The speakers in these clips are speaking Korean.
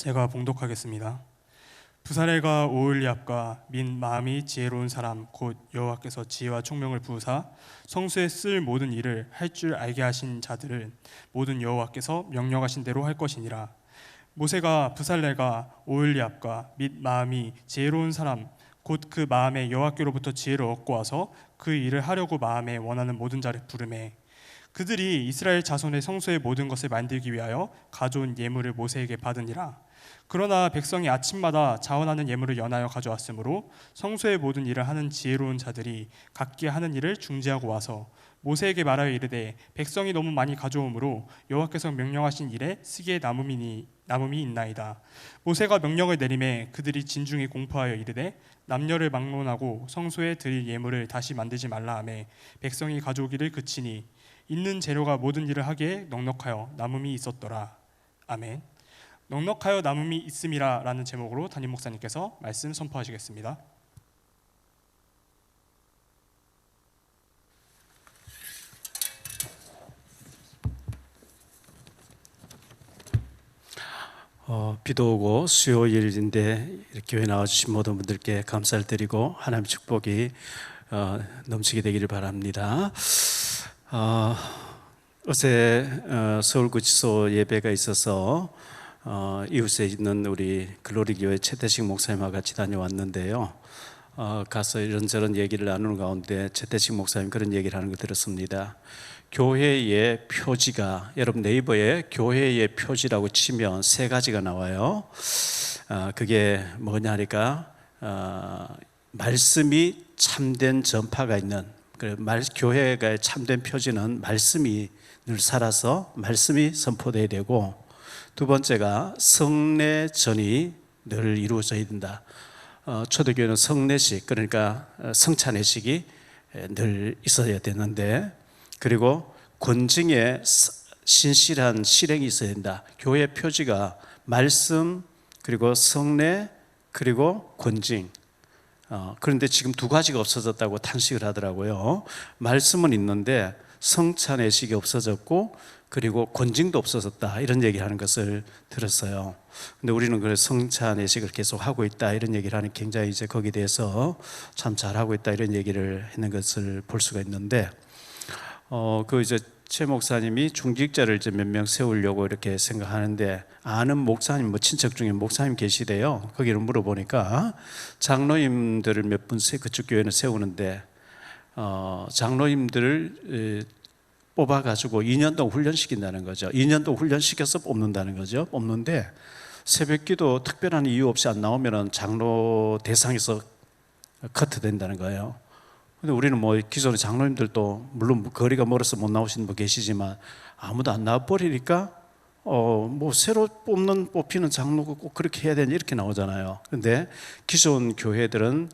제가 봉독하겠습니다. 부살엘과 오홀리압과 및 마음이 지혜로운 사람 곧 여호와께서 지혜와 총명을 부으사 성수에 쓸 모든 일을 할 줄 알게 하신 자들은 모든 여호와께서 명령하신 대로 할 것이니라. 모세가 부살렐과 오홀리압과 및 마음이 지혜로운 사람 곧 그 마음에 여호와께로부터 지혜를 얻고 와서 그 일을 하려고 마음에 원하는 모든 자를 부르매 그들이 이스라엘 자손의 성소의 모든 것을 만들기 위하여 가져온 예물을 모세에게 받으니라. 그러나 백성이 아침마다 자원하는 예물을 연하여 가져왔으므로 성소의 모든 일을 하는 지혜로운 자들이 각기 하는 일을 중지하고 와서 모세에게 말하여 이르되 백성이 너무 많이 가져오므로 여호와께서 명령하신 일에 쓰기에 남음이 있나이다. 모세가 명령을 내리매 그들이 진중히 공포하여 이르되 남녀를 막론하고 성소에 드릴 예물을 다시 만들지 말라 하매 백성이 가져오기를 그치니 있는 재료가 모든 일을 하기에 넉넉하여 남음이 있었더라. 아멘. 넉넉하여 남음이 있음이라 라는 제목으로 담임 목사님께서 말씀 선포하시겠습니다. 비도 오고 수요일인데 이렇게 교회 나와주신 모든 분들께 감사를 드리고 하나님의 축복이 넘치게 되기를 바랍니다. 어제 서울구치소 예배가 있어서 이웃에 있는 우리 글로리교회 최태식 목사님과 같이 다녀왔는데요. 가서 이런저런 얘기를 나누는 가운데 최태식 목사님 그런 얘기를 하는 거 들었습니다. 교회의 표지가, 여러분 네이버에 교회의 표지라고 치면 세 가지가 나와요. 그게 뭐냐 하니까 말씀이 참된 전파가 있는, 교회가 참된 표지는 말씀이 늘 살아서 말씀이 선포되어야 되고, 두 번째가 성례전이 늘 이루어져야 된다. 초대교회는 성례식, 그러니까 성찬회식이 늘 있어야 되는데, 그리고 권징의 신실한 실행이 있어야 된다. 교회 표지가 말씀, 그리고 성례, 그리고 권징. 그런데 지금 두 가지가 없어졌다고 탄식을 하더라고요. 말씀은 있는데 성찬회식이 없어졌고, 그리고 권징도 없어졌다, 이런 얘기를 하는 것을 들었어요. 근데 우리는 그 성찬회식을 계속 하고 있다, 이런 얘기를 하는, 굉장히 이제 거기에 대해서 참 잘하고 있다, 이런 얘기를 했는 것을 볼 수가 있는데, 이제 최 목사님이 중직자를 이제 몇 명 세우려고 이렇게 생각하는데, 아는 목사님, 친척 중에 목사님 계시대요. 거기를 물어보니까 장로님들을 몇 분 그쪽 교회는 세우는데, 장로님들을 뽑아가지고 2년 동안 훈련시킨다는 거죠. 2년 동안 훈련시켜서 뽑는다는 거죠. 뽑는데 새벽기도 특별한 이유 없이 안 나오면 장로 대상에서 커트된다는 거예요. 근데 우리는 기존의 장로님들도 물론 거리가 멀어서 못 나오시는 분 계시지만 아무도 안 나와버리니까 새로 뽑히는 장로가 꼭 그렇게 해야 되냐, 이렇게 나오잖아요. 근데 기존 교회들은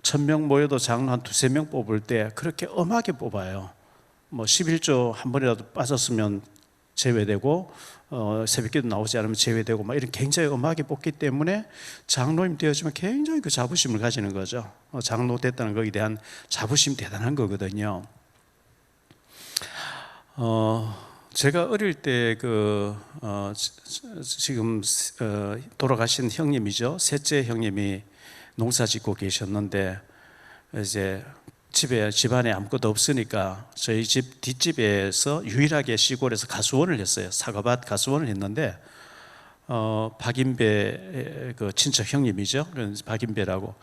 1000명 모여도 장로 한 2-3명 뽑을 때 그렇게 엄하게 뽑아요. 11조 한 번이라도 빠졌으면 제외되고, 새벽기도 나오지 않으면 제외되고, 이런 굉장히 엄하게 뽑기 때문에 장로님 되어지면 굉장히 그 자부심을 가지는 거죠. 장로 됐다는 거에 대한 자부심 대단한 거거든요. 제가 어릴 때 지금 돌아가신 형님이죠. 셋째 형님이 농사 짓고 계셨는데, 이제 집안에 아무것도 없으니까 저희 집 뒷집에서 유일하게 시골에서 가수원을 했어요. 사과밭 가수원을 했는데, 박인배 친척 형님이죠. 박인배라고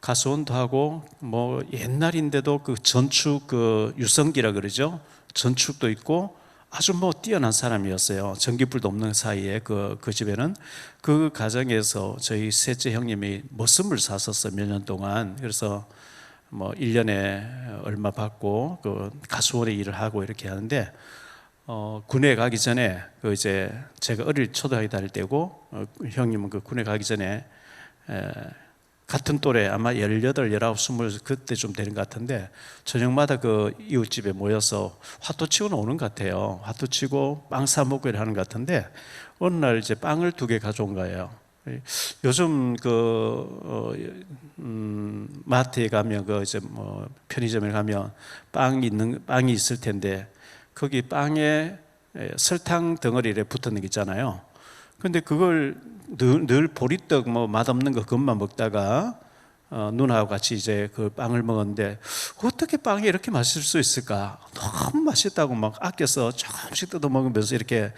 가수원도 하고, 옛날인데도 전축 유성기라 그러죠. 전축도 있고 아주 뛰어난 사람이었어요. 전기불도 없는 사이에 그 집에는. 그 가정에서 저희 셋째 형님이 머슴을 샀었어요, 몇 년 동안. 그래서 1년에 얼마 받고 가수원에 일을 하고 이렇게 하는데, 군에 가기 전에 이제 제가 초등학교 다닐 때고, 형님은 군에 가기 전에 같은 또래 아마 18, 19, 20 그때쯤 되는 것 같은데, 저녁마다 이웃집에 모여서 화투 치고는 오는 것 같아요. 화투 치고 빵 사 먹고 하는 것 같은데, 어느 날 이제 빵을 2개 가져온 거예요. 요즘 마트에 가면 편의점에 가면 빵이 있을 텐데, 거기 빵에 설탕 덩어리에 붙는 게 있잖아요. 근데 그걸 늘 보리떡 뭐 맛없는 거 그것만 먹다가 누나하고 같이 이제 그 빵을 먹었는데 어떻게 빵이 이렇게 맛있을 수 있을까? 너무 맛있다고 막 아껴서 조금씩 뜯어 먹으면서 이렇게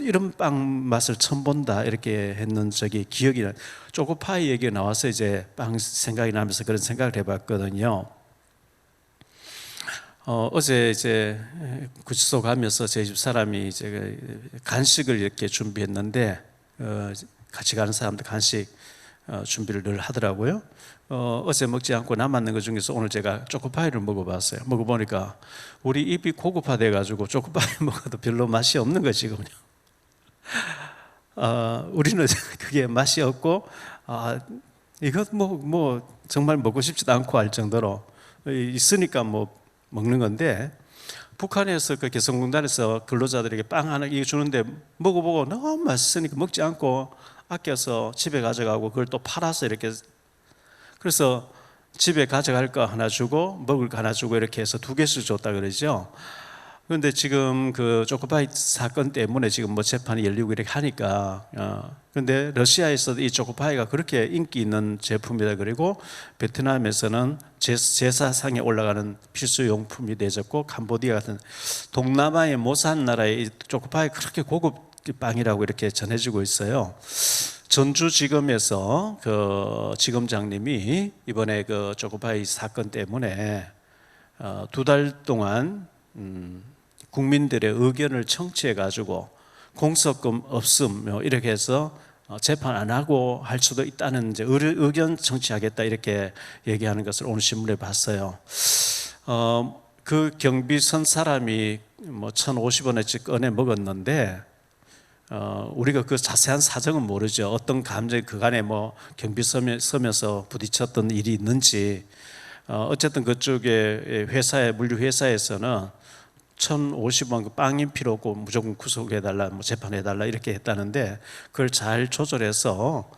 이런 빵 맛을 처음 본다 이렇게 했는 적이 기억이 나. 초코파이 얘기가 나와서 이제 빵 생각이 나면서 그런 생각을 해봤거든요. 어제 이제 구치소 가면서 제 집 사람이 이제 간식을 이렇게 준비했는데 같이 가는 사람들 간식 준비를 늘 하더라고요. 어제 먹지 않고 남았는 것 중에서 오늘 제가 초코파이를 먹어봤어요. 먹어보니까 우리 입이 고급화돼 가지고 초코파이 먹어도 별로 맛이 없는 거지군요. 우리는 그게 맛이 없고 이것 뭐 정말 먹고 싶지도 않고 할 정도로 있으니까 뭐 먹는 건데, 북한에서 그 개성공단에서 근로자들에게 빵 하나 이거 주는데 먹어보고 너무 맛있으니까 먹지 않고 아껴서 집에 가져가고 그걸 또 팔아서 이렇게, 그래서 집에 가져갈 거 하나 주고 먹을 거 하나 주고 이렇게 해서 2개씩 줬다 그러죠. 그런데 지금 그 초코파이 사건 때문에 지금 뭐 재판이 열리고 이렇게 하니까 그런데 러시아에서도 이 초코파이가 그렇게 인기 있는 제품이다. 그리고 베트남에서는 제사상에 올라가는 필수 용품이 되었고, 캄보디아 같은 동남아의 모산 나라에 이 초코파이 그렇게 고급 빵이라고 이렇게 전해지고 있어요. 전주지검에서 그 지검장님이 이번에 그 초코파이 사건 때문에 2달 동안 국민들의 의견을 청취해 가지고 공소권 없음 이렇게 해서 재판 안 하고 할 수도 있다는 이제 의견 청취하겠다 이렇게 얘기하는 것을 오늘 신문에 봤어요. 그 경비선 사람이 뭐 1,050원어치 꺼내 먹었는데 우리가 그 자세한 사정은 모르죠. 어떤 감정이 그간에 뭐 경비 서면서 부딪혔던 일이 있는지. 어쨌든 그쪽에 회사에 물류 회사에서는 1,050원 그 빵인 필요 없고 무조건 구속해달라, 뭐 재판해달라 이렇게 했다는데, 그걸 잘 조절해서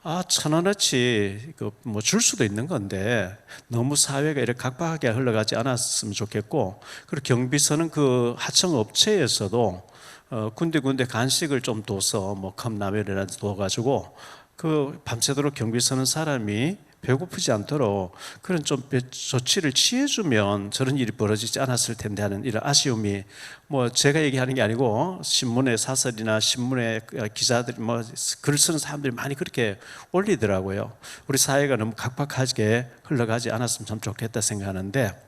1,000원어치 그 뭐 줄 수도 있는 건데 너무 사회가 이렇게 각박하게 흘러가지 않았으면 좋겠고, 그리고 경비서는 그 하청 업체에서도 군데 간식을 좀 둬서 뭐 컵라면이라도 둬가지고 그 밤새도록 경비 서는 사람이 배고프지 않도록 그런 좀 조치를 취해주면 저런 일이 벌어지지 않았을 텐데 하는 이런 아쉬움이, 뭐 제가 얘기하는 게 아니고 신문의 사설이나 신문의 기자들이 뭐 글 쓰는 사람들이 많이 그렇게 올리더라고요. 우리 사회가 너무 각박하게 흘러가지 않았으면 참 좋겠다 생각하는데,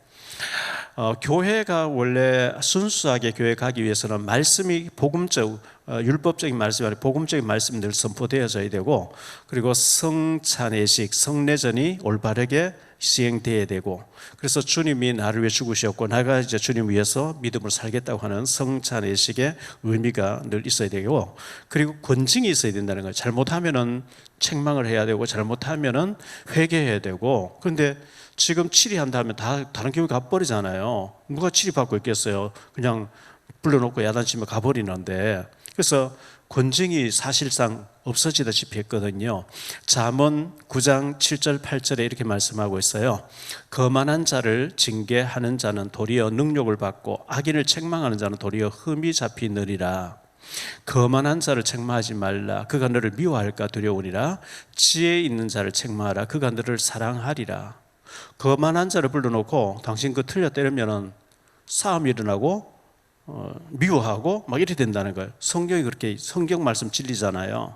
교회가 원래 순수하게 교회 가기 위해서는 말씀이 복음적, 율법적인 말씀이 아니라 복음적인 말씀이 늘 선포되어져야 되고, 그리고 성찬예식, 성례전이 올바르게 시행되어야 되고, 그래서 주님이 나를 위해 죽으셨고 내가 이제 주님 위해서 믿음으로 살겠다고 하는 성찬예식의 의미가 늘 있어야 되고, 그리고 권징이 있어야 된다는 거예요. 잘못하면은 책망을 해야 되고 잘못하면은 회개해야 되고. 그런데 지금 치리한다면 다 다른 교회 가버리잖아요. 누가 치리받고 있겠어요? 그냥 불러놓고 야단치면 가버리는데. 그래서 권징이 사실상 없어지다시피 했거든요. 잠언 9장 7절 8절에 이렇게 말씀하고 있어요. 거만한 자를 징계하는 자는 도리어 능욕을 받고 악인을 책망하는 자는 도리어 흠이 잡히느니라. 거만한 자를 책망하지 말라. 그가 너를 미워할까 두려우니라. 지혜 있는 자를 책망하라. 그가 너를 사랑하리라. 거만한 자를 불러놓고 당신 그 틀려 때리면은 싸움이 일어나고 미워하고 막 이렇게 된다는 거예요. 성경이 그렇게, 성경 말씀 진리잖아요.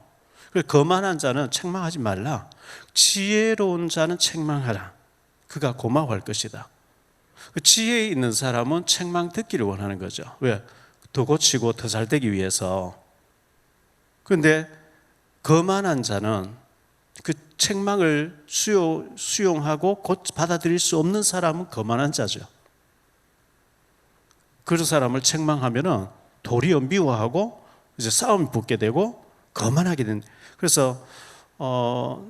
그래서 거만한 자는 책망하지 말라. 지혜로운 자는 책망하라. 그가 고마워할 것이다. 지혜 있는 사람은 책망 듣기를 원하는 거죠. 왜? 더 고치고 더 잘 되기 위해서. 그런데 거만한 자는 그 책망을 수용하고 곧 받아들일 수 없는 사람은 거만한 자죠. 그런 사람을 책망하면은 도리어 미워하고 이제 싸움이 붙게 되고 거만하게 된. 그래서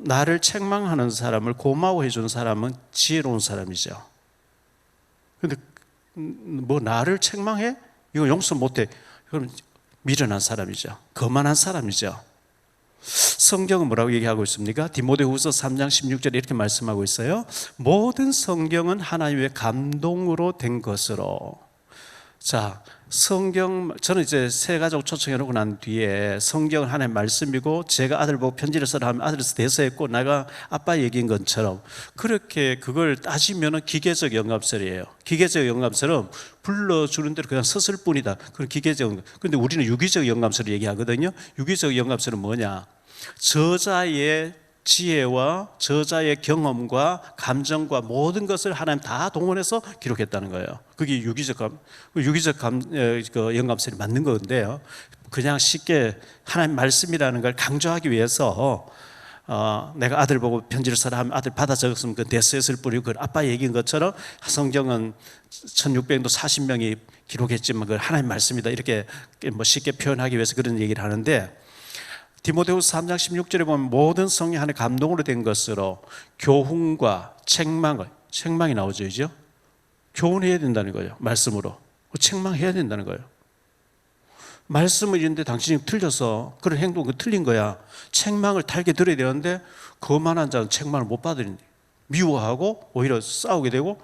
나를 책망하는 사람을 고마워해 주는 사람은 지혜로운 사람이죠. 그런데 뭐 나를 책망해? 이거 용서 못해. 그럼 미련한 사람이죠. 거만한 사람이죠. 성경은 뭐라고 얘기하고 있습니까? 디모데후서 3장 16절에 이렇게 말씀하고 있어요. 모든 성경은 하나님의 감동으로 된 것으로. 자, 저는 이제 세 가족 초청해 놓고 난 뒤에 성경은 하나님의 말씀이고 제가 아들 보고 편지를 써라 하면 아들에서 대서했고 내가 아빠 얘기인 것처럼 그렇게 그걸 따지면은 기계적 영감설이에요. 기계적 영감설은 불러주는 대로 그냥 썼을 뿐이다. 그런 기계적 영감. 근데 우리는 유기적 영감설을 얘기하거든요. 유기적 영감설은 뭐냐? 저자의 지혜와 저자의 경험과 감정과 모든 것을 하나님 다 동원해서 기록했다는 거예요. 그게 유기적 영감설이 맞는 건데요. 그냥 쉽게 하나님 말씀이라는 걸 강조하기 위해서 내가 아들 보고 편지를 써라 하면 아들 받아 적었으면 그 대서했을 뿐이고 그걸 아빠 얘기인 것처럼 성경은 1600도 40명이 기록했지만 그걸 하나님 말씀이다 이렇게 뭐 쉽게 표현하기 위해서 그런 얘기를 하는데 디모데후서 3장 16절에 보면 모든 성령 안에 감동으로 된 것으로 교훈과 책망이 나오죠, 그죠? 교훈해야 된다는 거예요. 말씀으로 책망해야 된다는 거예요. 말씀을 이런데 당신이 틀려서 그런 행동 틀린 거야. 책망을 달게 들어야 되는데 거만한 자는 책망을 못 받으니 미워하고 오히려 싸우게 되고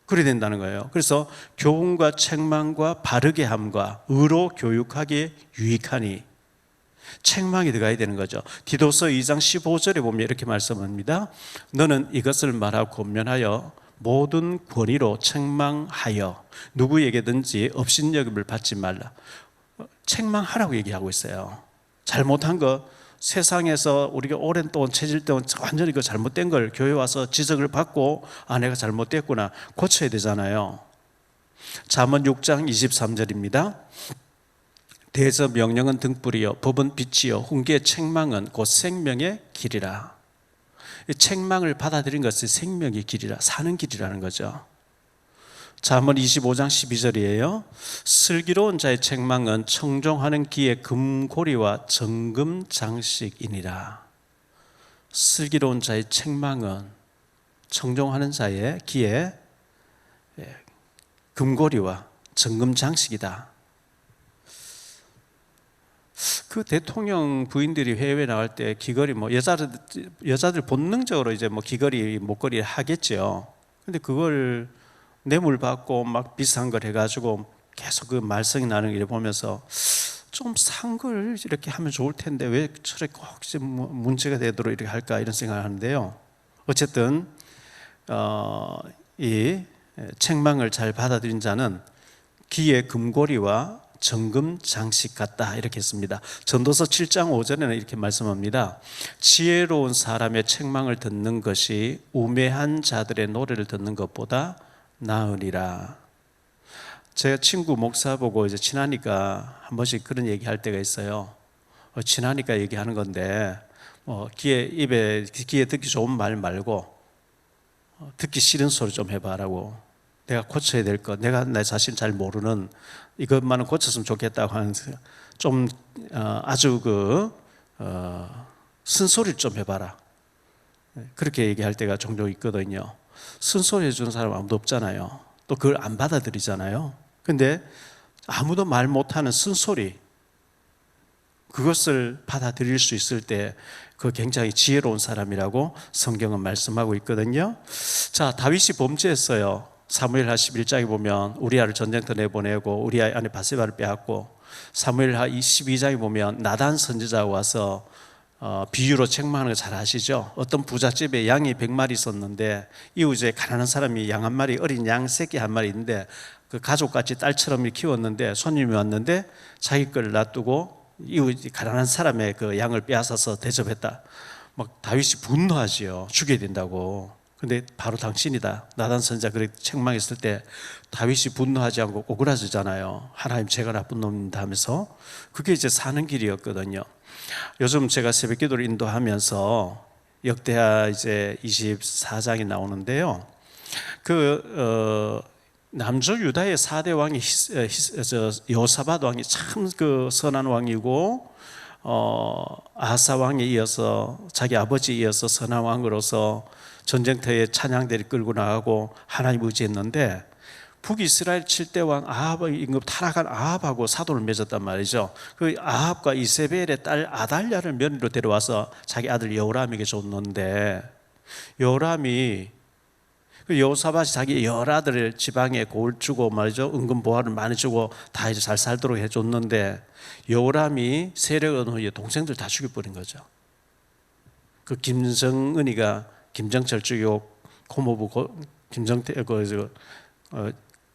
그래야 된다는 거예요. 그래서 교훈과 책망과 바르게 함과 의로 교육하기에 유익하니 책망이 들어가야 되는 거죠. 디도서 2장 15절에 보면 이렇게 말씀합니다. 너는 이것을 말하고 권면하여 모든 권위로 책망하여 누구에게든지 업신여김을 받지 말라. 책망하라고 얘기하고 있어요. 잘못한 거 세상에서 우리가 오랜 동안 체질 동안 완전히 그 잘못된 걸 교회 와서 지적을 받고 내가 잘못됐구나 고쳐야 되잖아요. 잠언 6장 23절입니다. 대저 명령은 등불이요 법은 빛이요 훈계의 책망은 곧 생명의 길이라. 책망을 받아들인 것이 생명의 길이라, 사는 길이라는 거죠. 잠언 25장 12절이에요. 슬기로운 자의 책망은 청종하는 기의 금고리와 정금 장식이니라. 슬기로운 자의 책망은 청종하는 자의 기의 금고리와 정금 장식이다. 그 대통령 부인들이 해외 나갈 때 귀걸이 여자들 본능적으로 이제 귀걸이 목걸이 하겠죠. 근데 그걸 뇌물 받고 막 비싼 걸 해가지고 계속 그 말썽이 나는 걸 보면서 좀 산 걸 이렇게 하면 좋을 텐데 왜 저렇게 꼭 문제가 되도록 이렇게 할까 이런 생각을 하는데요. 어쨌든 이 책망을 잘 받아들인 자는 귀의 금고리와 정금 장식 같다 이렇게 했습니다. 전도서 7장 5절에는 이렇게 말씀합니다. 지혜로운 사람의 책망을 듣는 것이 우매한 자들의 노래를 듣는 것보다 나으리라. 제가 친구 목사 보고 이제 친하니까 한 번씩 그런 얘기할 때가 있어요. 친하니까 얘기하는 건데 귀에 듣기 좋은 말 말고 듣기 싫은 소리 좀 해봐라고. 내가 고쳐야 될 것, 내가 내 자신 잘 모르는 이것만은 고쳤으면 좋겠다고 하는 좀 아주 쓴소리를 좀 해봐라. 그렇게 얘기할 때가 종종 있거든요. 쓴소리 해주는 사람 아무도 없잖아요. 또 그걸 안 받아들이잖아요. 근데 아무도 말 못하는 쓴소리, 그것을 받아들일 수 있을 때 그 굉장히 지혜로운 사람이라고 성경은 말씀하고 있거든요. 자, 다윗이 범죄했어요. 사무엘하 11장에 보면 우리아를 전쟁터 내보내고 우리아 아내 바세바를 빼앗고, 사무엘하 22장에 보면 나단 선지자가 와서 비유로 책망하는 거 잘 아시죠? 어떤 부잣집에 양이 100마리 있었는데 이웃에 가난한 사람이 양 한 마리, 어린 양 새끼 한 마리 있는데 그 가족같이 딸처럼 키웠는데 손님이 왔는데 자기 걸 놔두고 이웃 가난한 사람의 그 양을 빼앗아서 대접했다. 막 다윗이 분노하지요. 죽여야 된다고. 근데 바로 당신이다. 나단 선지자 그렇게 책망했을 때 다윗이 분노하지 않고 오그라지잖아요. 하나님 제가 나쁜 놈입니다 하면서. 그게 이제 사는 길이었거든요. 요즘 제가 새벽 기도를 인도하면서 역대하 이제 24장이 나오는데요. 남조 유다의 4대 왕이 여호사밧 왕이 참 선한 왕이고 아사 왕에 이어서 자기 아버지에 이어서 선한 왕으로서 전쟁터에 찬양대를 끌고 나가고 하나님 의지했는데 북이스라엘 7대 왕 아합의 임금 타락한 아합하고 사돈을 맺었단 말이죠. 그 아합과 이세벨의 딸 아달랴를 며느리로 데려와서 자기 아들 여호람에게 줬는데 여호람이 그 여호사밧이 자기 여러 아들을 지방에 고을 주고 말이죠, 은근 보화를 많이 주고 다 이제 잘 살도록 해줬는데 여호람이 세력을 얻은 후에 동생들 다 죽여버린 거죠. 그 김정은이가 김정철 죽이고 고모부 김정태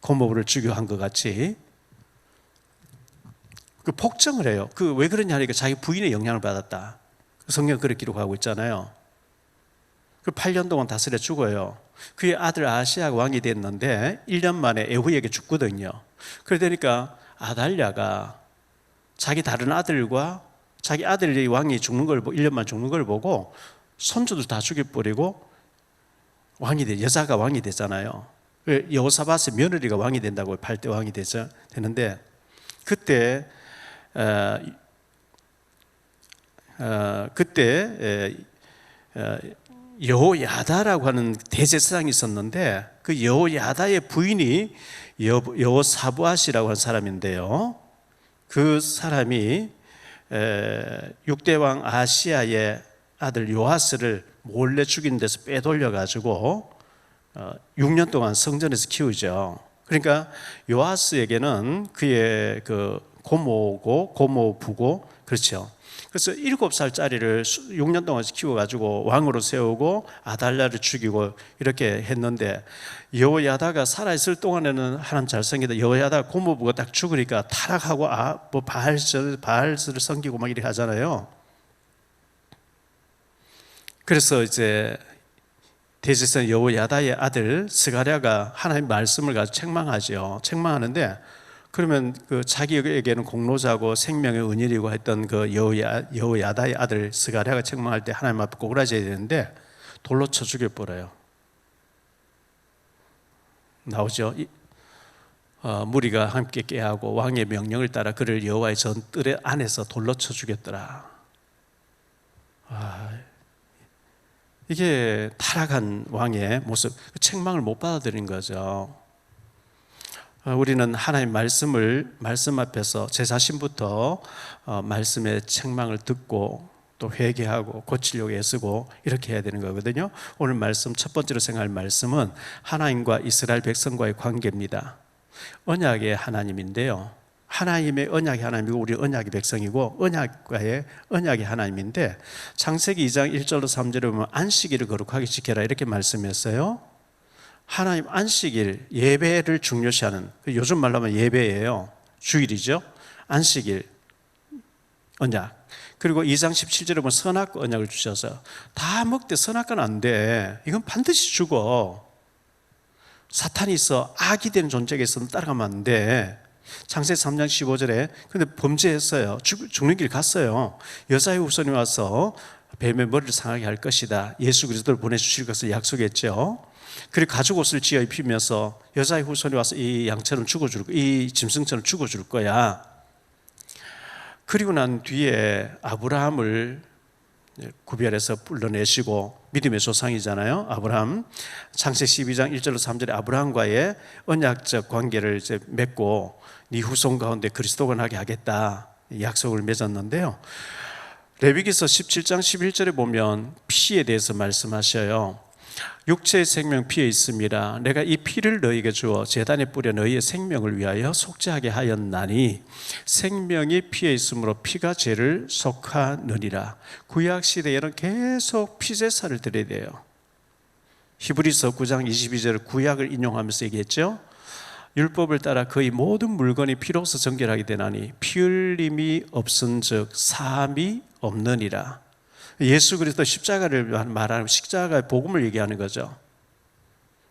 고모부를 죽여한 것 같이 그 폭정을 해요. 그 왜 그러냐 하니까 자기 부인의 영향을 받았다. 성경 그렇게 기록하고 있잖아요. 그 8년 동안 다스려 죽어요. 그의 아들 아하시아가 왕이 됐는데 1년 만에 에후에게 죽거든요. 그러니까 아달랴가 자기 다른 아들과 자기 아들이 왕이 죽는 걸 1년만 죽는 걸 보고 손주들 다 죽여버리고 왕이 돼, 여자가 왕이 되잖아요. 여호사밧의 며느리가 왕이 된다고 8대 왕이 되는데 그때 여호야다라고 하는 대제사장이 있었는데 그 여호야다의 부인이 여호사부앗이라고 하는 사람인데요. 그 사람이 6대 왕 아하시아의 아들 요아스를 몰래 죽인 데서 빼돌려 가지고 6년 동안 성전에서 키우죠. 그러니까 요아스에게는 그의 그 고모고 고모부고 그렇죠. 그래서 7살짜리를 6년 동안 키워가지고 왕으로 세우고 아달랴를 죽이고 이렇게 했는데 여호야다가 살아있을 동안에는 하나님 잘생기다. 여호야다 고모부가 딱 죽으니까 타락하고 뭐 바알스를 섬기고 막 이렇게 하잖아요. 그래서 이제 대제사장 여호야다의 아들 스가랴가 하나님의 말씀을 가지고 책망하죠. 책망하는데 그러면 그 자기에게는 공로자고 생명의 은일이고 했던 그 여호야다의 아들 스가랴가 책망할 때 하나님 앞에 꼬꾸라져야 되는데 돌로 쳐 죽여버려요. 나오죠. 무리가 함께 깨하고 왕의 명령을 따라 그를 여호와의 전뜰 안에서 돌로 쳐 죽였더라. 이게 타락한 왕의 모습, 책망을 못 받아들인 거죠. 우리는 하나님 말씀 앞에서 제 자신부터 말씀의 책망을 듣고 또 회개하고 고치려고 애쓰고 이렇게 해야 되는 거거든요. 오늘 말씀 첫 번째로 생각할 말씀은 하나님과 이스라엘 백성과의 관계입니다. 언약의 하나님인데요. 하나님의 언약의 하나님이고 우리 언약의 백성이고 언약의 하나님인데 창세기 2장 1절로 3절에 보면 안식일을 거룩하게 지켜라 이렇게 말씀했어요. 하나님 안식일 예배를 중요시하는, 요즘 말로 하면 예배예요. 주일이죠. 안식일 언약. 그리고 2장 17절에 보면 선악과 언약을 주셔서 다 먹되 선악과는 안 돼. 이건 반드시 죽어. 사탄이 있어 악이 되는 존재가 있어도 따라가면 안 돼. 창세기 3장 15절에 근데 범죄했어요. 죽는 길 갔어요. 여자의 후손이 와서 뱀의 머리를 상하게 할 것이다. 예수 그리스도를 보내주실 것을 약속했죠. 그리고 가죽 옷을 지어 입히면서 여자의 후손이 와서 이 양처럼 죽어줄 거야. 이 짐승처럼 죽어줄 거야. 그리고 난 뒤에 아브라함을 구별해서 불러내시고 믿음의 조상이잖아요. 아브라함 창세기 12장 1절로 3절에 아브라함과의 언약적 관계를 이제 맺고 네 후손 가운데 그리스도가 나게 하겠다 약속을 맺었는데요. 레위기서 17장 11절에 보면 피에 대해서 말씀하셔요. 육체의 생명 피에 있습니다. 내가 이 피를 너희에게 주어 제단에 뿌려 너희의 생명을 위하여 속죄하게 하였나니 생명이 피에 있으므로 피가 죄를 속하느니라. 구약 시대에는 계속 피제사를 드려야 돼요. 히브리서 9장 22절 구약을 인용하면서 얘기했죠. 율법을 따라 거의 모든 물건이 피로서 정결하게 되나니 피 흘림이 없은즉 사함이 없느니라. 예수 그리스도 십자가를 말하는 십자가의 복음을 얘기하는 거죠.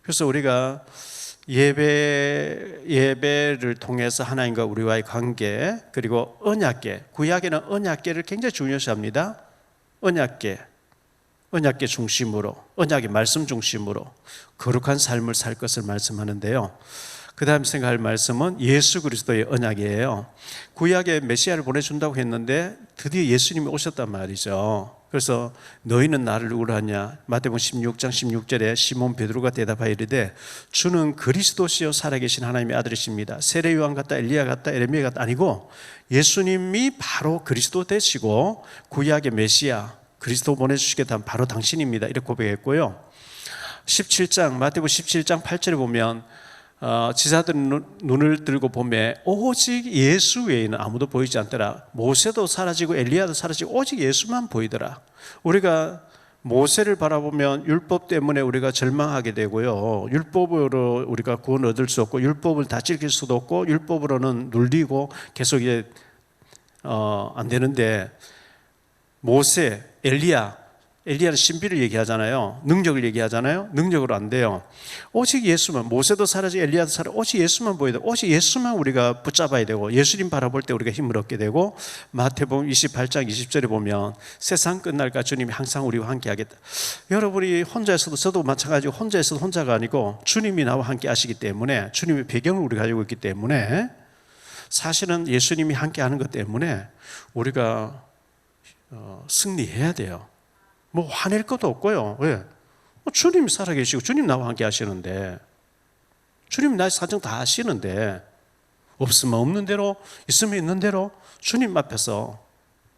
그래서 우리가 예배를 통해서 하나님과 우리와의 관계, 그리고 언약궤, 구약에는 언약궤를 굉장히 중요시합니다. 언약궤 중심으로, 언약의 말씀 중심으로 거룩한 삶을 살 것을 말씀하는데요. 그 다음 생각할 말씀은 예수 그리스도의 언약이에요. 구약에 메시아를 보내준다고 했는데 드디어 예수님이 오셨단 말이죠. 그래서 너희는 나를 누구로 하냐? 마태복음 16장 16절에 시몬 베드로가 대답하여 이르되 주는 그리스도시요 살아계신 하나님의 아들이십니다. 세례 요한 같다 엘리야 같다 에레미야 같다 아니고 예수님이 바로 그리스도 되시고 구약의 메시아 그리스도 보내주시겠다면 바로 당신입니다. 이렇게 고백했고요. 17장 마태복음 17장 8절에 보면 지사들이 눈을 들고 보매 오직 예수 외에는 아무도 보이지 않더라. 모세도 사라지고 엘리야도 사라지고 오직 예수만 보이더라. 우리가 모세를 바라보면 율법 때문에 우리가 절망하게 되고요, 율법으로 우리가 구원 얻을 수 없고, 율법을 다 지킬 수도 없고, 율법으로는 눌리고 계속 이제 안 되는데, 모세, 엘리야는 신비를 얘기하잖아요. 능력을 얘기하잖아요. 능력으로 안 돼요. 오직 예수만, 모세도 사라지고 엘리야도 사라지고 오직 예수만 보여야 돼. 오직 예수만 우리가 붙잡아야 되고, 예수님 바라볼 때 우리가 힘을 얻게 되고, 마태복음 28장 20절에 보면 세상 끝날까 주님이 항상 우리와 함께 하겠다. 여러분이 혼자 있어도, 저도 마찬가지고 혼자 있어도 혼자가 아니고 주님이 나와 함께 하시기 때문에, 주님의 배경을 우리가 가지고 있기 때문에, 사실은 예수님이 함께 하는 것 때문에 우리가 승리해야 돼요. 뭐 화낼 것도 없고요. 왜? 주님이 살아계시고 주님 나와 함께 하시는데, 주님 나의 사정 다 아시는데, 없으면 없는 대로, 있으면 있는 대로 주님 앞에서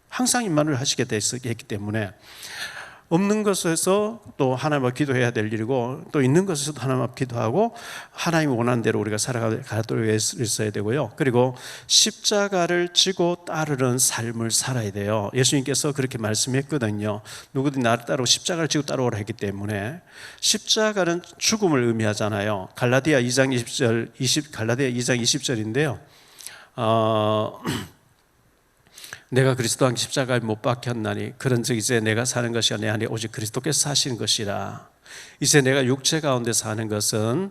항상 임만을 하시게 됐기 때문에, 없는 것에서 또 하나님 앞에 기도해야 될 일이고, 또 있는 것에서도 하나님 앞에 기도하고, 하나님이 원하는 대로 우리가 살아가도록 있어야 되고요. 그리고 십자가를 지고 따르는 삶을 살아야 돼요. 예수님께서 그렇게 말씀했거든요. 누구든지 나를 따르고 십자가를 지고 따라오라 했기 때문에, 십자가는 죽음을 의미하잖아요. 갈라디아 2장 20절인데요. 내가 그리스도와 함께 십자가에 못 박혔나니 그런즉 이제 내가 사는 것이 내 안에 오직 그리스도께서 사시는 것이라. 이제 내가 육체 가운데 사는 것은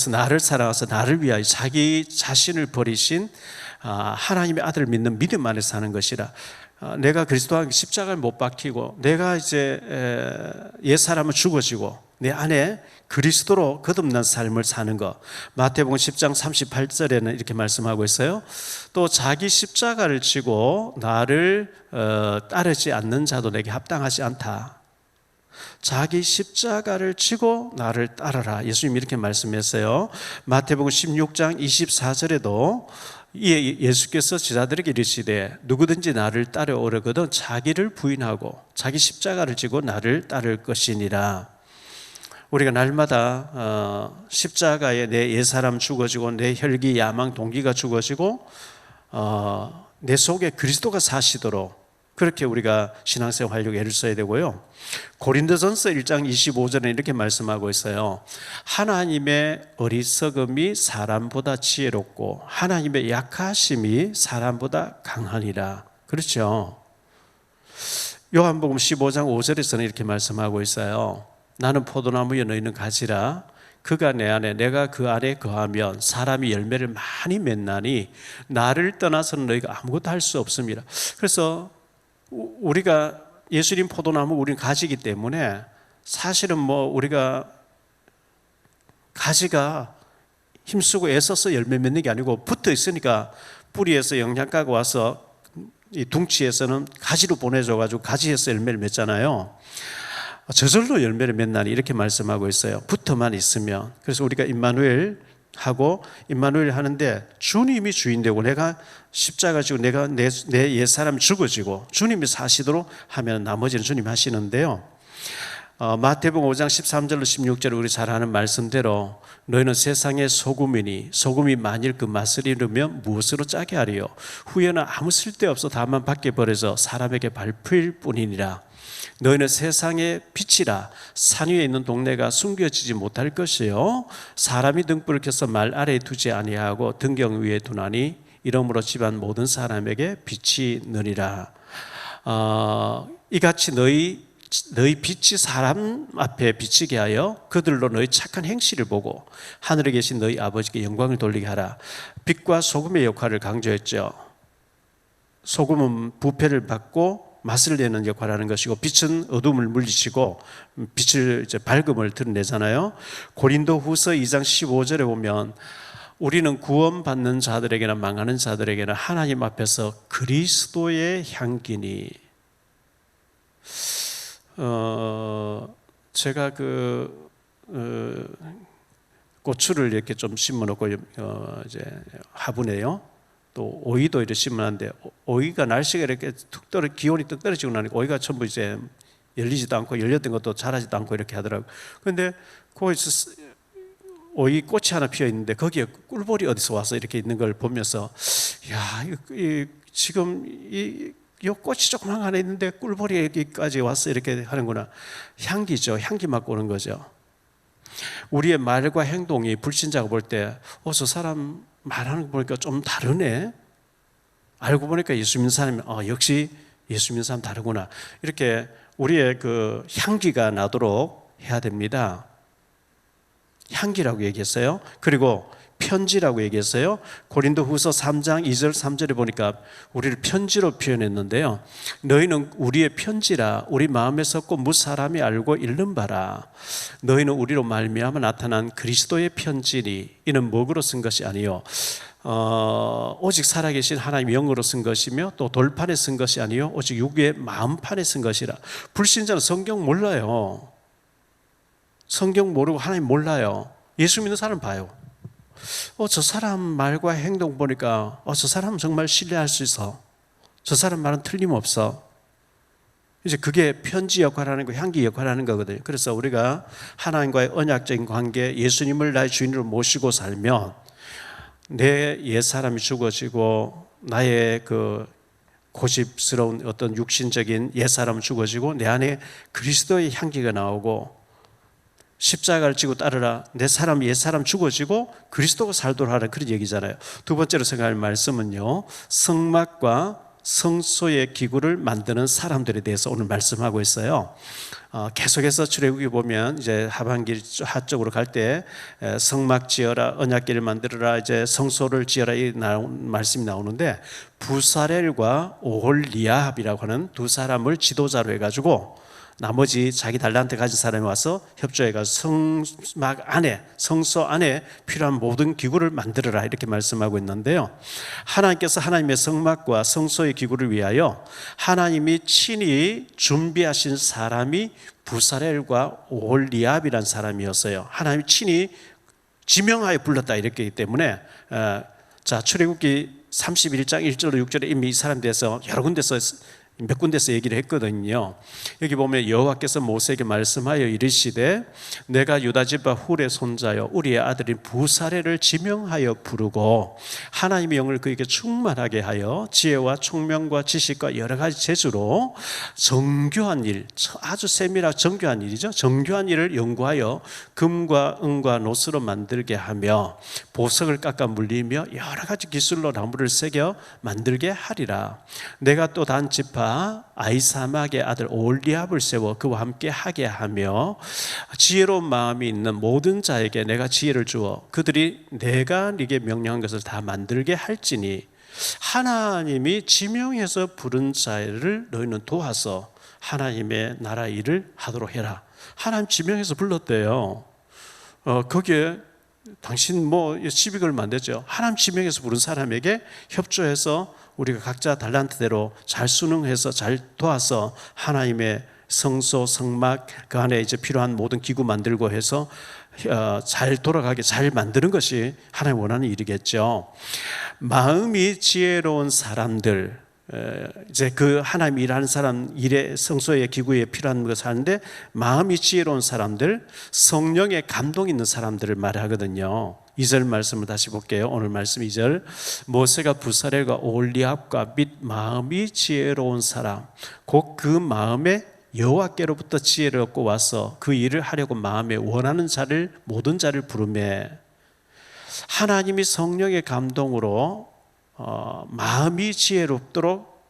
나를 사랑하사 나를 위하여 자기 자신을 버리신 하나님의 아들을 믿는 믿음 안에 사는 것이라. 내가 그리스도와 함께 십자가를 못 박히고, 내가 이제 옛 사람은 죽어지고 내 안에 그리스도로 거듭난 삶을 사는 것. 마태복음 10장 38절에는 이렇게 말씀하고 있어요. 또 자기 십자가를 지고 나를 따르지 않는 자도 내게 합당하지 않다. 자기 십자가를 지고 나를 따르라. 예수님이 이렇게 말씀했어요. 마태복음 16장 24절에도 예수께서 제자들에게 이르시되 누구든지 나를 따라오려거든 자기를 부인하고 자기 십자가를 지고 나를 따를 것이니라. 우리가 날마다 십자가에 내 옛사람 죽어지고, 내 혈기, 야망, 동기가 죽어지고, 내 속에 그리스도가 사시도록 그렇게 우리가 신앙생활 하려고 애를 써야 되고요. 고린도전서 1장 25절에 이렇게 말씀하고 있어요. 하나님의 어리석음이 사람보다 지혜롭고 하나님의 약하심이 사람보다 강하니라. 그렇죠. 요한복음 15장 5절에서는 이렇게 말씀하고 있어요. 나는 포도나무여 너희는 가지라. 그가 내 안에 내가 그 안에 거하면 사람이 열매를 많이 맺나니 나를 떠나서는 너희가 아무것도 할 수 없습니다. 그래서 우리가 예수님 포도나무, 우리는 가지기 때문에 사실은 우리가 가지가 힘쓰고 애써서 열매 맺는 게 아니고 붙어 있으니까 뿌리에서 영양가가 와서 이 둥치에서는 가지로 보내줘가지고 가지에서 열매를 맺잖아요. 저절로 열매를 맺나니 이렇게 말씀하고 있어요. 붙어만 있으면. 그래서 우리가 임마누엘 하는데 주님이 주인되고 내가 십자가 지고 내가 내 옛사람 죽어지고 주님이 사시도록 하면 나머지는 주님 하시는데요. 마태복음 5장 13절로 16절 우리 잘 아는 말씀대로 너희는 세상의 소금이니 소금이 만일 그 맛을 잃으면 무엇으로 짜게 하리요. 후에는 아무 쓸데없어 다만 밖에 버려져 사람에게 밟힐 뿐이니라. 너희는 세상의 빛이라. 산 위에 있는 동네가 숨겨지지 못할 것이요 사람이 등불을 켜서 말 아래에 두지 아니하고 등경 위에 두나니 이러므로 집안 모든 사람에게 빛이 느니라. 이같이 너희 빛이 사람 앞에 비치게 하여 그들로 너희 착한 행실을 보고 하늘에 계신 너희 아버지께 영광을 돌리게 하라. 빛과 소금의 역할을 강조했죠. 소금은 부패를 받고 맛을 내는 역할을 하는 것이고, 빛은 어둠을 물리치고 빛을 밝음을 드러내잖아요. 고린도후서 2장 15절에 보면 우리는 구원받는 자들에게나 망하는 자들에게나 하나님 앞에서 그리스도의 향기니. 제가 고추를 이렇게 좀 심어놓고 이제 화분에요. 또 오이도 이렇게 심으는데 오이가 날씨가 이렇게 기온이 뚝 떨어지고 나니까 오이가 전부 이제 열리지도 않고 열렸던 것도 자라지도 않고 이렇게 하더라고요. 그런데 거기서 오이 꽃이 하나 피어 있는데 거기에 꿀벌이 어디서 와서 이렇게 있는 걸 보면서 야, 지금 이 꽃이 조그만 거 하나 있는데 꿀벌이 여기까지 와서 이렇게 하는구나. 향기죠. 향기 맡고 오는 거죠. 우리의 말과 행동이 불신자가 볼 때 저 사람 말하는 거 보니까 좀 다르네. 알고 보니까 예수 믿는 사람이 역시 예수 믿는 사람 다르구나. 이렇게 우리의 그 향기가 나도록 해야 됩니다. 향기라고 얘기했어요. 그리고 편지라고 얘기했어요. 고린도후서 3장 2절 3절에 보니까 우리를 편지로 표현했는데요. 너희는 우리의 편지라 우리 마음에 섞고 무사람이 알고 읽는 바라. 너희는 우리로 말미암아 나타난 그리스도의 편지니 이는 먹으로 쓴 것이 아니요 오직 살아계신 하나님 영으로 쓴 것이며 또 돌판에 쓴 것이 아니요 오직 육의 마음판에 쓴 것이라. 불신자는 성경 몰라요. 성경 모르고 하나님 몰라요. 예수 믿는 사람 봐요. 저 사람 말과 행동 보니까 저 사람은 정말 신뢰할 수 있어. 저 사람 말은 틀림없어. 이제 그게 편지 역할하는 거, 향기 역할하는 거거든요. 그래서 우리가 하나님과의 언약적인 관계, 예수님을 나의 주인으로 모시고 살면 내 옛사람이 죽어지고 나의 그 고집스러운 어떤 육신적인 옛사람은 죽어지고 내 안에 그리스도의 향기가 나오고 십자가를 지고 따르라. 내 사람 옛사람 죽어지고 그리스도가 살도록 하라. 그런 얘기잖아요. 두 번째로 생각할 말씀은요, 성막과 성소의 기구를 만드는 사람들에 대해서 오늘 말씀하고 있어요. 계속해서 출애굽기 보면 이제 하반기 하쪽으로 갈 때 성막 지어라, 언약궤를 만들어라, 이제 성소를 지어라 이 말씀이 나오는데 부사렐과 오홀리아합이라고 하는 두 사람을 지도자로 해가지고 나머지 자기 달란트 가진 사람이 와서 협조해가지고 성막 안에, 성소 안에 필요한 모든 기구를 만들어라 이렇게 말씀하고 있는데요. 하나님께서 하나님의 성막과 성소의 기구를 위하여 하나님이 친히 준비하신 사람이 부사렐과 오홀리압이라는 사람이었어요. 하나님이 친히 지명하여 불렀다 이렇게 하기 때문에 자 출애굽기 31장 1절로 6절에 이미 이 사람에 대해서 여러 군데서 몇 군데서 얘기를 했거든요. 여기 보면 여호와께서 모세에게 말씀하여 이르시되 내가 유다 지파 훌의 손자여 우리의 아들인 부사렐을 지명하여 부르고 하나님의 영을 그에게 충만하게 하여 지혜와 총명과 지식과 여러 가지 재주로 정교한 일, 아주 세밀하고 정교한 일이죠. 정교한 일을 연구하여 금과 은과 노스로 만들게 하며 보석을 깎아 물리며 여러 가지 기술로 나무를 새겨 만들게 하리라. 내가 또 단 지파 아이사막의 아들 오홀리압을 세워 그와 함께 하게 하며 지혜로운 마음이 있는 모든 자에게 내가 지혜를 주어 그들이 내가 네게 명령한 것을 다 만들게 할지니 하나님이 지명해서 부른 자를 너희는 도와서 하나님의 나라 일을 하도록 해라. 하나님 지명해서 불렀대요. 거기에 당신 시비 걸면 안 되죠. 하나님 지명해서 부른 사람에게 협조해서 우리가 각자 달란트대로 잘 순응해서 잘 도와서 하나님의 성소, 성막 그 안에 이제 필요한 모든 기구 만들고 해서 잘 돌아가게 잘 만드는 것이 하나님 원하는 일이겠죠. 마음이 지혜로운 사람들, 이제 그 하나님 일하는 사람 일에 성소의 기구에 필요한 것을 하는데 마음이 지혜로운 사람들, 성령의 감동 있는 사람들을 말하거든요. 2절 말씀을 다시 볼게요. 오늘 말씀 2절 모세가 부사렐과 오홀리압과 및 마음이 지혜로운 사람 곧 그 마음에 여호와께로부터 지혜를 얻고 와서 그 일을 하려고 마음에 원하는 자를 모든 자를 부르매 하나님이 성령의 감동으로 마음이 지혜롭도록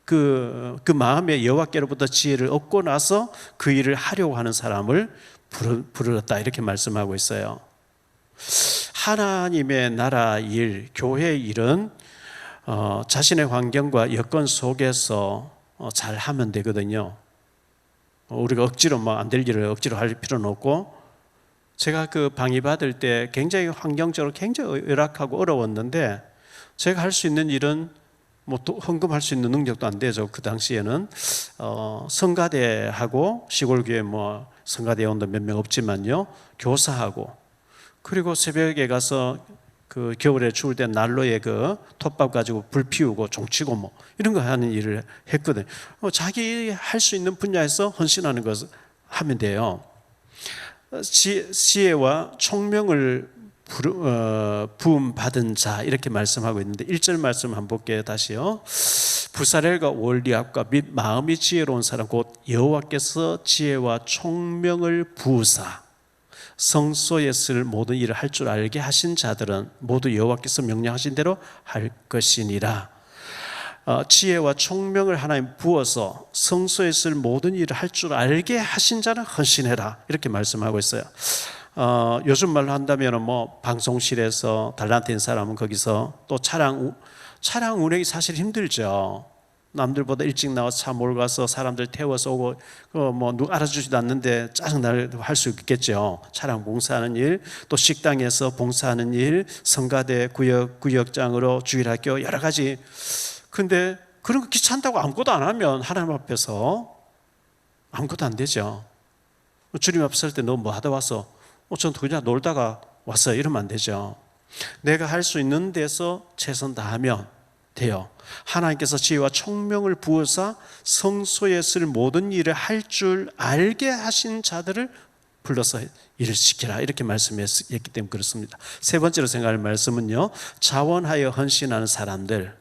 그 마음에 여호와께로부터 지혜를 얻고 나서 그 일을 하려고 하는 사람을 부르렀다 이렇게 말씀하고 있어요. 하나님의 나라 일, 교회 일은 자신의 환경과 여건 속에서 잘 하면 되거든요. 우리가 억지로 안 될 일을 억지로 할 필요는 없고 제가 그 방위 받을 때 굉장히 환경적으로 굉장히 열악하고 어려웠는데 제가 할 수 있는 일은 헌금할 수 있는 능력도 안 되죠. 그 당시에는 성가대하고 시골교회 성가대 회원도 몇 명 없지만요 교사하고 그리고 새벽에 가서 그 겨울에 추울 때 난로에 그 톱밥 가지고 불 피우고 종치고 뭐 이런 거 하는 일을 했거든요. 자기 할 수 있는 분야에서 헌신하는 것을 하면 돼요. 지혜와 총명을 부음받은 자 이렇게 말씀하고 있는데 1절 말씀 한번 볼게요. 다시요. 부사렐과 올리압과 및 마음이 지혜로운 사람 곧 여호와께서 지혜와 총명을 부으사 성소에 쓸 모든 일을 할 줄 알게 하신 자들은 모두 여호와께서 명령하신 대로 할 것이니라. 지혜와 총명을 하나님 부어서 성소에 쓸 모든 일을 할 줄 알게 하신 자는 헌신해라 이렇게 말씀하고 있어요. 요즘 말로 한다면 뭐 방송실에서 달란트인 사람은 거기서 또 차량 운행이 사실 힘들죠. 남들보다 일찍 나와서 차 몰고 가서 사람들 태워서 오고 뭐 누가 알아주지도 않는데 짜증나게 할 수 있겠죠. 차량 봉사하는 일, 또 식당에서 봉사하는 일, 성가대 구역장으로 주일학교 여러 가지. 근데 그런 거 귀찮다고 아무것도 안 하면 하나님 앞에서 아무것도 안 되죠. 주님 앞에 설 때 너 뭐 하다 왔어? 전 그냥 놀다가 왔어요. 이러면 안 되죠. 내가 할 수 있는 데서 최선 다하면 돼요. 하나님께서 지혜와 총명을 부어서 성소에 쓸 모든 일을 할 줄 알게 하신 자들을 불러서 일을 시키라 이렇게 말씀했기 때문에 그렇습니다. 세 번째로 생각할 말씀은요, 자원하여 헌신하는 사람들,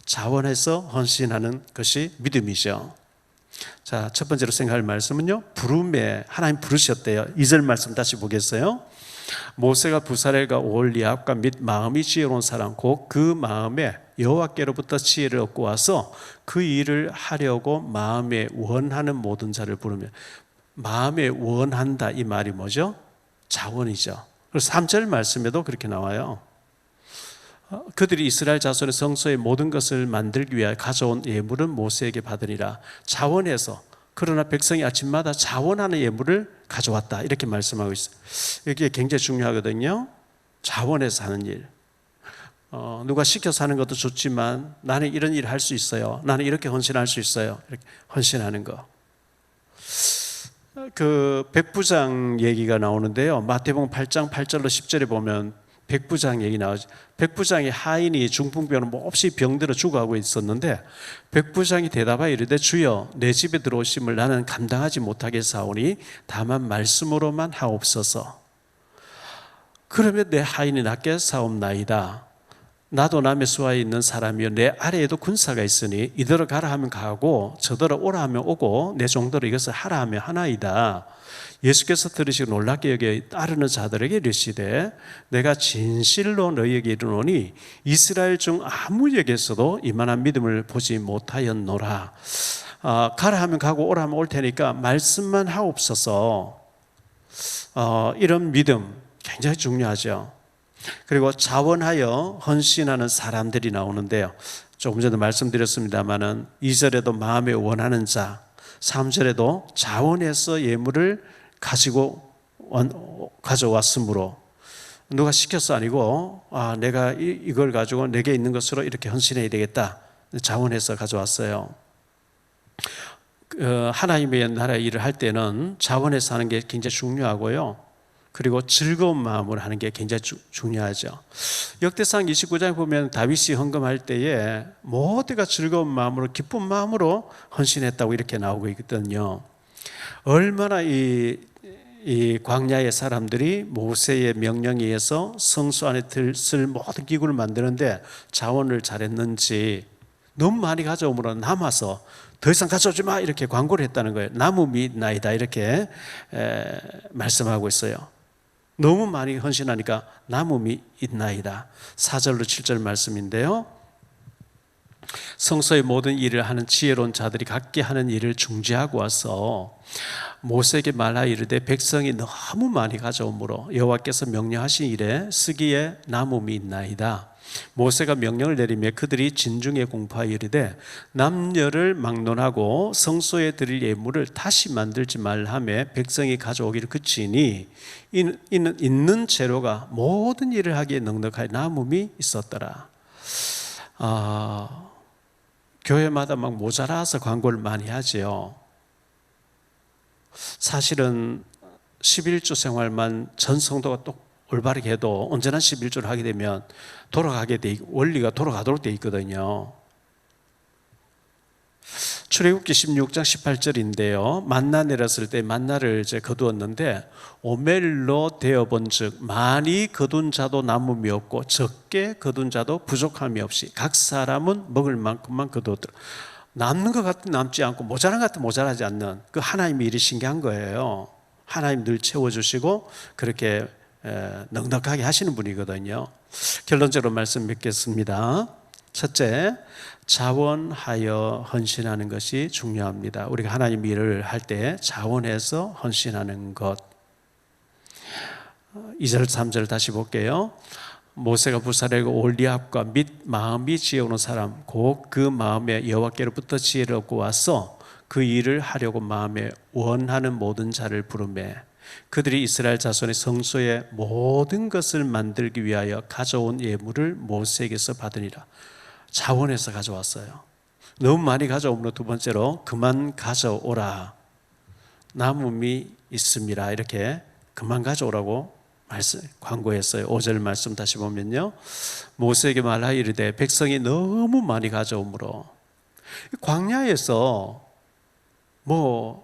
자원해서 헌신하는 것이 믿음이죠. 자, 첫 번째로 생각할 말씀은요, 부름에 하나님 부르셨대요. 2절 말씀 다시 보겠어요. 모세가 부사렐과 올리압과 및 마음이 지혜로운 사람 곧 그 마음에 여호와께로부터 지혜를 얻고 와서 그 일을 하려고 마음에 원하는 모든 자를 부르며, 마음에 원한다 이 말이 뭐죠? 자원이죠. 그래서 3절 말씀에도 그렇게 나와요. 그들이 이스라엘 자손의 성소의 모든 것을 만들기 위하여 가져온 예물은 모세에게 받으리라. 자원해서, 그러나 백성이 아침마다 자원하는 예물을 가져왔다 이렇게 말씀하고 있어요. 이게 굉장히 중요하거든요. 자원해서 하는 일. 누가 시켜서 하는 것도 좋지만 나는 이런 일을 할 수 있어요. 나는 이렇게 헌신할 수 있어요. 이렇게 헌신하는 거. 그 백부장 얘기가 나오는데요. 마태복음 8장 8절로 10절에 보면 백부장 얘기 나오죠. 백부장의 하인이 중풍병으로 몹시 병들어 죽어가고 있었는데 백부장이 대답하여 이르되 주여 내 집에 들어오심을 나는 감당하지 못하겠사오니 다만 말씀으로만 하옵소서. 그러면 내 하인이 낫게 사옵나이다. 나도 남의 수하에 있는 사람이요 내 아래에도 군사가 있으니 이더러 가라 하면 가고 저더러 오라 하면 오고 내 종더러 이것을 하라 하면 하나이다. 예수께서 들으시고 놀랍게 여겨 따르는 자들에게 이르시되 내가 진실로 너희에게 이르노니 이스라엘 중 아무에게서도 이만한 믿음을 보지 못하였노라. 가라 하면 가고 오라 하면 올 테니까 말씀만 하옵소서. 이런 믿음 굉장히 중요하죠. 그리고 자원하여 헌신하는 사람들이 나오는데요. 조금 전에 말씀드렸습니다마는 2절에도 마음에 원하는 자, 3절에도 자원해서 예물을 가져왔으므로 누가 시켜서 아니고 내가 이걸 가지고 내게 있는 것으로 이렇게 헌신해야 되겠다. 자원해서 가져왔어요. 하나님의 나라의 일을 할 때는 자원해서 하는 게 굉장히 중요하고요. 그리고 즐거운 마음으로 하는 게 굉장히 중요하죠. 역대상 29장에 보면 다윗이 헌금할 때에 모두가 즐거운 마음으로 기쁜 마음으로 헌신했다고 이렇게 나오고 있거든요. 얼마나 이 광야의 사람들이 모세의 명령에 의해서 성소 안에 쓸 모든 기구를 만드는데 자원을 잘했는지 너무 많이 가져오므로 남아서 더 이상 가져오지 마 이렇게 광고를 했다는 거예요. 남음이 있나이다 이렇게 말씀하고 있어요. 너무 많이 헌신하니까 남음이 있나이다. 4절로 7절 말씀인데요. 성소의 모든 일을 하는 지혜로운 자들이 각기 하는 일을 중지하고 와서 모세에게 말하여 이르되 백성이 너무 많이 가져오므로 여호와께서 명령하신 일에 쓰기에 남음이 있나이다. 모세가 명령을 내리며 그들이 진중에 공포하여 이르되 남녀를 막론하고 성소에 드릴 예물을 다시 만들지 말하며 백성이 가져오기를 그치니 이는 있는 재료가 모든 일을 하기에 넉넉하여 남음이 있었더라. 교회마다 막 모자라서 광고를 많이 하지요. 사실은 11조 생활만 전 성도가 올바르게 해도 온전한 11조를 하게 되면 원리가 돌아가도록 돼 있거든요. 출애굽기 16장 18절인데요. 만나 내렸을 때 만나를 이제 거두었는데 오멜로 되어본즉 많이 거둔 자도 남음이 없고 적게 거둔 자도 부족함이 없이 각 사람은 먹을 만큼만 거두었더라. 남는 것 같으면 남지 않고 모자란 것 같으면 모자라지 않는 그 하나님의 일이 신기한 거예요. 하나님 늘 채워주시고 그렇게 넉넉하게 하시는 분이거든요. 결론적으로 말씀 맺겠습니다. 첫째, 자원하여 헌신하는 것이 중요합니다. 우리가 하나님 일을 할 때 자원해서 헌신하는 것. 2절 3절 다시 볼게요. 모세가 부사레고 올리압과 및 마음이 지혜오는 사람 곧 그 마음에 여호와께로부터 지혜를 얻고 와서 그 일을 하려고 마음에 원하는 모든 자를 부르매 그들이 이스라엘 자손의 성소의 모든 것을 만들기 위하여 가져온 예물을 모세에게서 받으니라. 자원해서 가져왔어요. 너무 많이 가져오므로 두 번째로 그만 가져오라. 남음이 있음이라. 이렇게 그만 가져오라고 광고했어요. 5절 말씀 다시 보면요. 모세에게 말하여 이르되 백성이 너무 많이 가져오므로 광야에서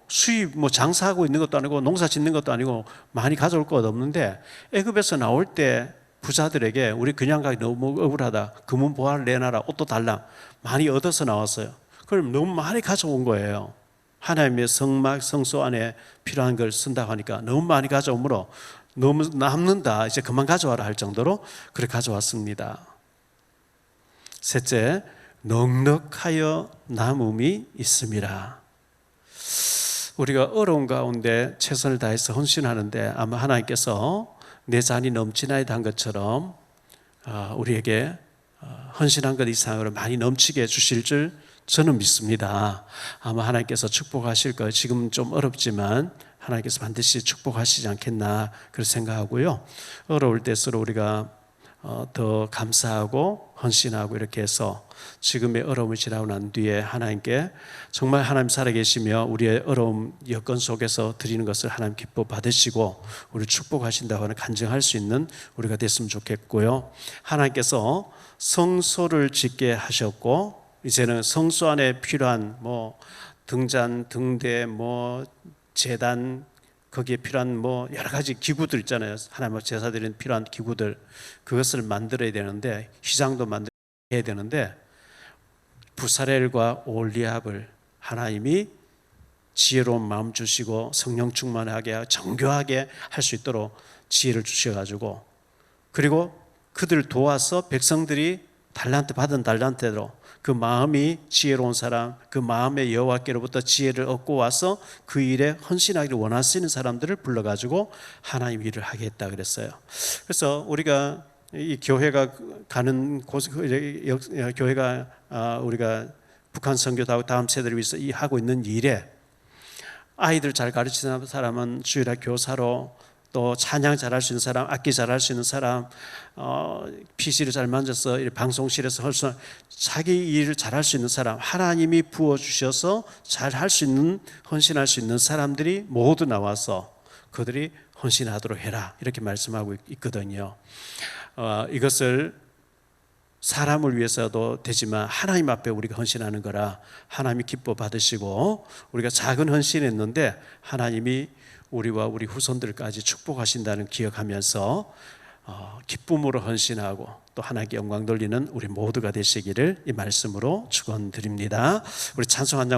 수입 장사하고 있는 것도 아니고 농사 짓는 것도 아니고 많이 가져올 것 없는데 애굽에서 나올 때 부자들에게 우리 그냥 가기 너무 억울하다. 금은 보화를 내놔라. 옷도 달라. 많이 얻어서 나왔어요. 그럼 너무 많이 가져온 거예요. 하나님의 성소 안에 필요한 걸 쓴다고 하니까 너무 많이 가져오므로 너무 남는다. 이제 그만 가져와라 할 정도로 그렇게 가져왔습니다. 셋째, 넉넉하여 남음이 있음이라. 우리가 어려운 가운데 최선을 다해서 헌신하는데 아마 하나님께서 내 잔이 넘치나이다 한 것처럼 우리에게 헌신한 것 이상으로 많이 넘치게 해주실 줄 저는 믿습니다. 아마 하나님께서 축복하실 거예요. 지금 좀 어렵지만 하나님께서 반드시 축복하시지 않겠나 그렇게 생각하고요. 어려울 때수록 우리가 더 감사하고 헌신하고 이렇게 해서 지금의 어려움을 지나고 난 뒤에 하나님께 정말 하나님 살아계시며 우리의 어려움 여건 속에서 드리는 것을 하나님 기뻐 받으시고 우리 축복하신다고 하는 간증할 수 있는 우리가 됐으면 좋겠고요. 하나님께서 성소를 짓게 하셨고 이제는 성소 안에 필요한 등잔, 등대, 제단 거기에 필요한 여러 가지 기구들 있잖아요. 하나님 제사드리는 필요한 기구들 그것을 만들어야 되는데 휘장도 만들어야 되는데 부사렐과 올리압을 하나님이 지혜로운 마음 주시고 성령 충만하게 정교하게 할 수 있도록 지혜를 주셔가지고 그리고 그들 도와서 백성들이 받은 달란트대로 그 마음이 지혜로운 사람, 그 마음의 여호와께로부터 지혜를 얻고 와서 그 일에 헌신하기를 원하시는 사람들을 불러가지고 하나님 일을 하게 했다 그랬어요. 그래서 우리가 이 교회가 가는 교회가 우리가 북한 선교도 다음 세대를 위해서 하고 있는 일에 아이들 잘 가르치는 사람은 주일학 교사로 또 찬양 잘할 수 있는 사람, 악기 잘할 수 있는 사람, PC를 잘 만져서 방송실에서 자기 일을 잘할 수 있는 사람, 하나님이 부어주셔서 잘할 수 있는 헌신할 수 있는 사람들이 모두 나와서 그들이 헌신하도록 해라 이렇게 말씀하고 있거든요. 이것을 사람을 위해서도 되지만 하나님 앞에 우리가 헌신하는 거라 하나님이 기뻐 받으시고 우리가 작은 헌신했는데 하나님이 우리와 우리 후손들까지 축복하신다는 기억하면서 기쁨으로 헌신하고 또 하나님께 영광 돌리는 우리 모두가 되시기를 이 말씀으로 축원드립니다. 우리 찬송 한 장